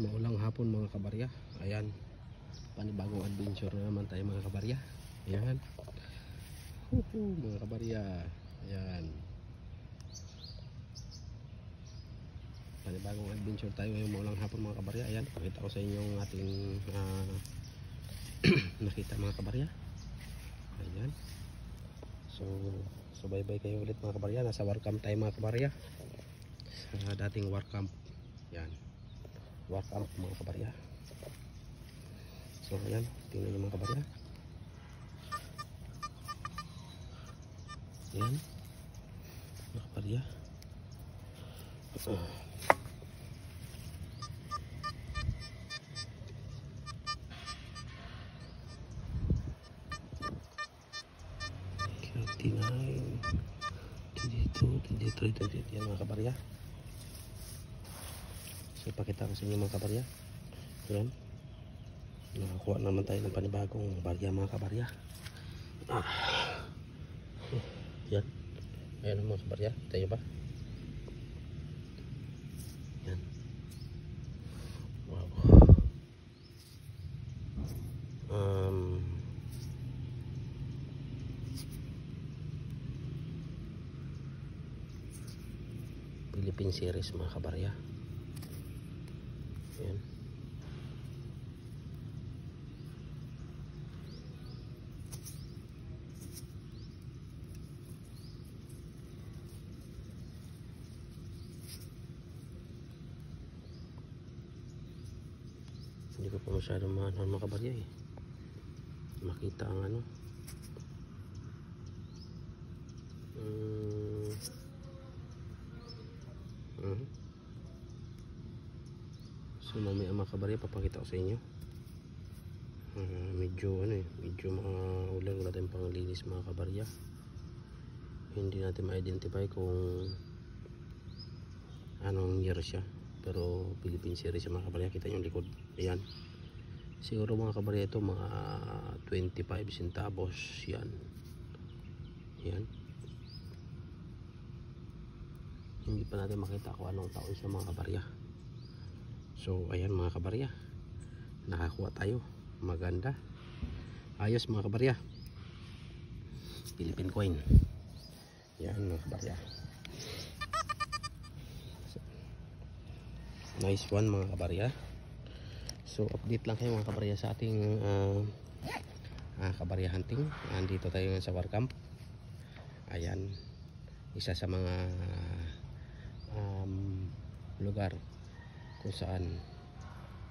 Maulang hapon mga kabarya. Ayan, panibagong adventure na naman tayo mga kabarya. Ayan, mga kabarya. Ayan, panibagong adventure tayo ngayong maulang hapon mga kabarya. Ayan, pakita ko sa inyo yung ating nakita mga kabarya. Ayan, so bye bye kayo ulit mga kabarya. Nasa war camp tayo mga kabarya, sa dating war camp. Ayan, war camp mga kabarya. So ayan, tingnan nyo mga kabarya. Ayan mga kabarya. Dito yan mga kabarya. So pakita ko sa inyo mga kabarya. Ayan, nakakuha naman tayo ng panibagong barya mga kabarya. Yan, ayan mga kabarya, tayo ba? Yan, wow. Philippine series mga kabarya. Ayan, hindi ko pa masyadong mga kabarya makita ang ano. So mamaya mga kabarya papakita ko sa inyo. Medyo maulan, wala tayong panglinis mga kabarya. Hindi natin ma-identify kung anong year siya, pero Philippine series siya mga kabarya. Kita nyo yung likod. Ayan, siguro mga kabarya ito mga 25 centavos yan. Ayan, hindi pa natin makita kung anong taon siya mga kabarya. So ayan mga kabarya, nakakuha tayo, maganda, ayos mga kabarya. Philippine coin. Yan mga kabarya, nice one mga kabarya. So update lang kayo mga kabarya sa ating kabarya hunting. Andito tayo sa war camp. Ayan, isa sa mga lugar kung saan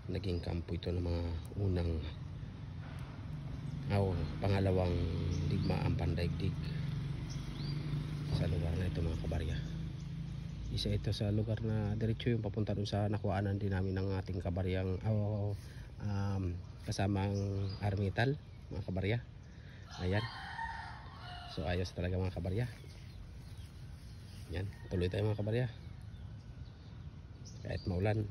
naging kampo ito ng mga unang pangalawang digmaang pandaigdig sa lugar na ito mga kabarya. Isa ito sa lugar na diretso yung papunta doon sa nakuhaanan din namin ng ating kabaryang kasamang armital mga kabarya. Ayan, so ayos talaga mga kabarya. Yan, tuloy tayo mga kabarya kahit maulan.